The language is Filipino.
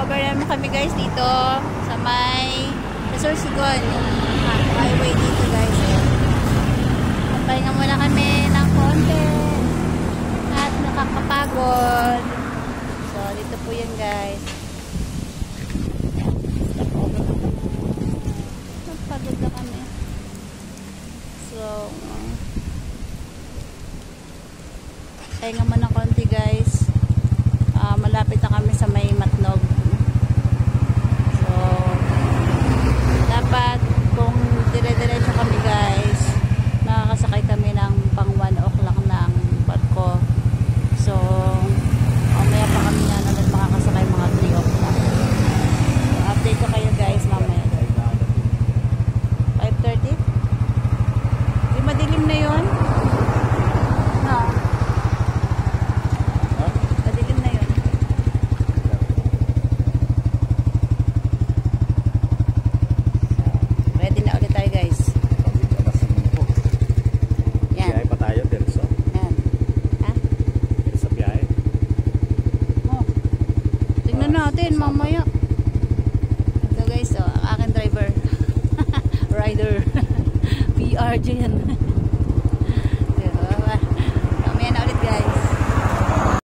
over naman kami guys dito sa may sa Sorsogon. Highway dito guys. Pahinga muna kami ng konti at nakakapagod. So dito po yan guys. Napagod na kami. So pahinga muna ng konti guys. Malapit na kami sa may Matnog. So dapat kung dire-diretso kami guys, makakasakay kami ng pang 1 o'clock ng barko. So mamaya pa kami na ulit makakasakay mga 3 o'clock. So update ko kayo guys mamaya. 5:30? Di madilim na yun? No. Natin mamaya. So guys, aking driver rider PRJ yan.